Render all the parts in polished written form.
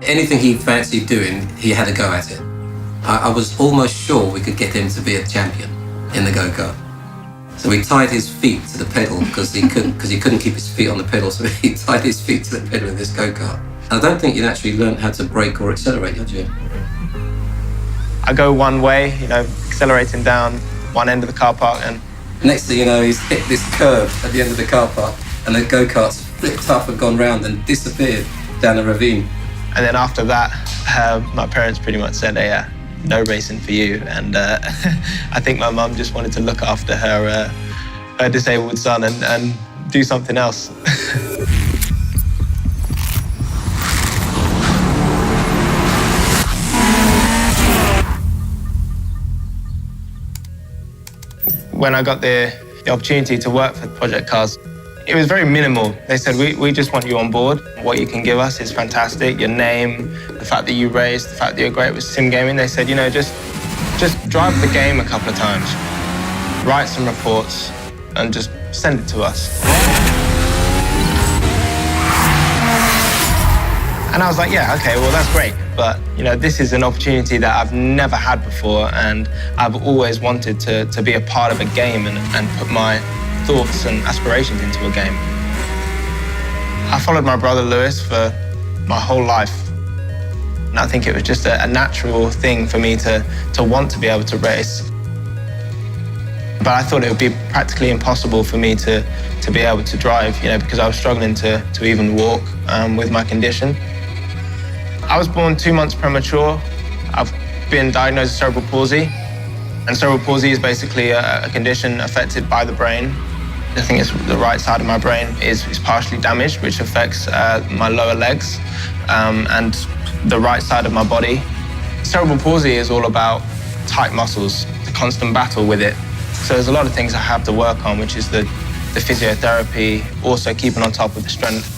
Anything he fancied doing, he had a go at it. I was almost sure we could get him to be a champion in the go-kart. So we tied his feet to the pedal because he couldn't keep his feet on the pedal, so he tied his feet to the pedal in this go-kart. I don't think you'd actually learned how to brake or accelerate, had you? I go one way, accelerating down one end of the car park, and next thing you know, he's hit this curve at the end of the car park and the go-kart's flipped up and gone round and disappeared down a ravine. And then after that, my parents pretty much said, hey, no racing for you. And I think my mum just wanted to look after her disabled son and do something else. When I got the opportunity to work for Project Cars, it was very minimal. They said, we just want you on board. What you can give us is fantastic. Your name, the fact that you raced, the fact that you're great with sim gaming. They said, just drive the game a couple of times, write some reports, and just send it to us. And I was like, yeah, okay, well, that's great. But, this is an opportunity that I've never had before, and I've always wanted to be a part of a game and put my thoughts and aspirations into a game. I followed my brother Lewis for my whole life. And I think it was just a natural thing for me to want to be able to race. But I thought it would be practically impossible for me to be able to drive, because I was struggling to even walk with my condition. I was born 2 months premature. I've been diagnosed with cerebral palsy. And cerebral palsy is basically a condition affected by the brain. I think it's the right side of my brain is partially damaged, which affects my lower legs and the right side of my body. Cerebral palsy is all about tight muscles, the constant battle with it. So there's a lot of things I have to work on, which is the physiotherapy, also keeping on top of the strength.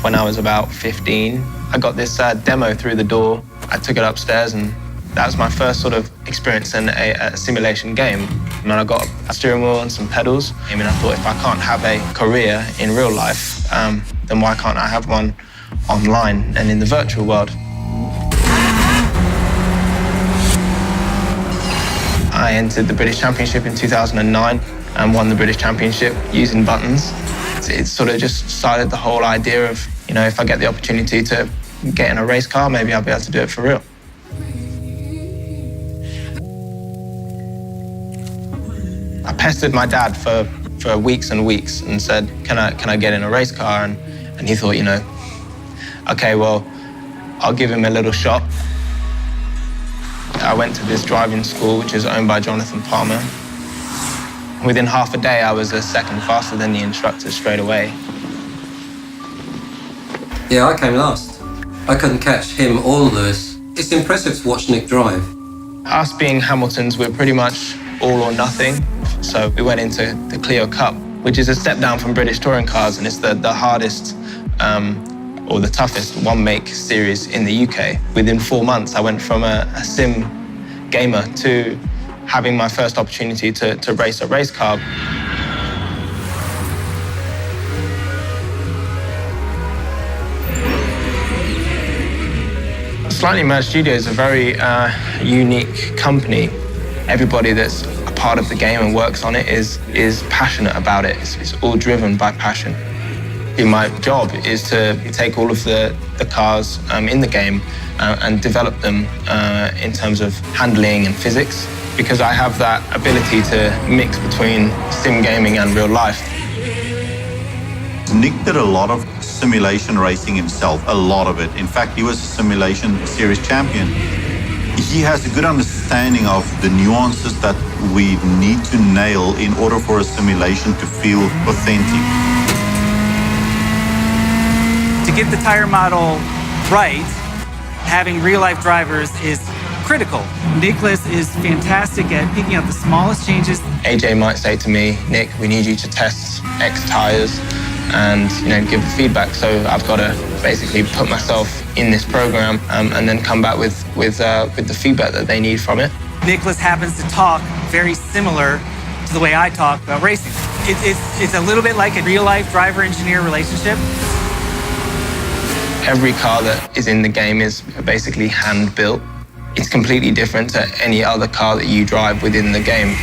When I was about 15, I got this demo through the door. I took it upstairs, and that was my first sort of experience in a simulation game. And I got a steering wheel and some pedals. I thought if I can't have a career in real life, then why can't I have one online and in the virtual world? I entered the British Championship in 2009 and won the British Championship using buttons. It sort of just started the whole idea of, if I get the opportunity to get in a race car, maybe I'll be able to do it for real. I pestered my dad for weeks and weeks and said, can I get in a race car? And he thought, okay, well, I'll give him a little shot. I went to this driving school, which is owned by Jonathan Palmer. Within half a day, I was a second faster than the instructor straight away. Yeah, I came last. I couldn't catch him or Lewis. It's impressive to watch Nick drive. Us being Hamiltons, we're pretty much all or nothing. So we went into the Clio Cup, which is a step down from British touring cars, and it's the hardest or the toughest one-make series in the UK. Within 4 months, I went from a sim gamer to having my first opportunity to race a race car. Slightly Merged Studio is a very unique company. Everybody that's a part of the game and works on it is passionate about it. It's all driven by passion. My job is to take all of the cars in the game and develop them in terms of handling and physics, because I have that ability to mix between sim gaming and real life. Nick did a lot of simulation racing himself, a lot of it. In fact, he was a simulation series champion. He has a good understanding of the nuances that we need to nail in order for a simulation to feel authentic. To get the tire model right, having real-life drivers is critical. Nicholas is fantastic at picking out the smallest changes. AJ might say to me, Nick, we need you to test X tires and give the feedback. So I've got to basically put myself in this program and then come back with the feedback that they need from it. Nicholas happens to talk very similar to the way I talk about racing. It's a little bit like a real-life driver-engineer relationship. Every car that is in the game is basically hand-built. It's completely different to any other car that you drive within the game.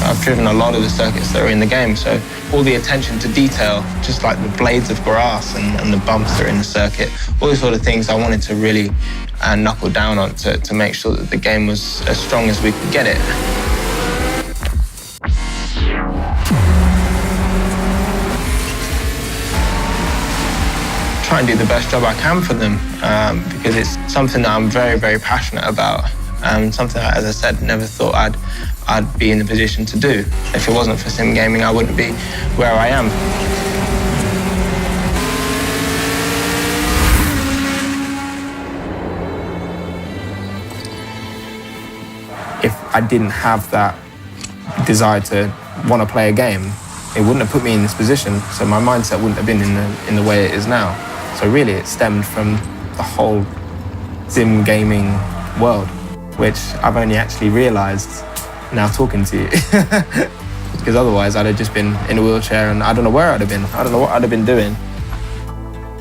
I've driven a lot of the circuits that are in the game, so all the attention to detail, just like the blades of grass and the bumps that are in the circuit, all those sort of things I wanted to really knuckle down on to make sure that the game was as strong as we could get it. Try and do the best job I can for them because it's something that I'm very, very passionate about and something that, as I said, never thought I'd be in the position to do. If it wasn't for sim gaming, I wouldn't be where I am. If I didn't have that desire to want to play a game, it wouldn't have put me in this position, so my mindset wouldn't have been in the way it is now. So really, it stemmed from the whole sim gaming world, which I've only actually realised now talking to you. Because otherwise, I'd have just been in a wheelchair and I don't know where I'd have been. I don't know what I'd have been doing.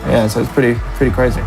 Yeah, so it's pretty crazy.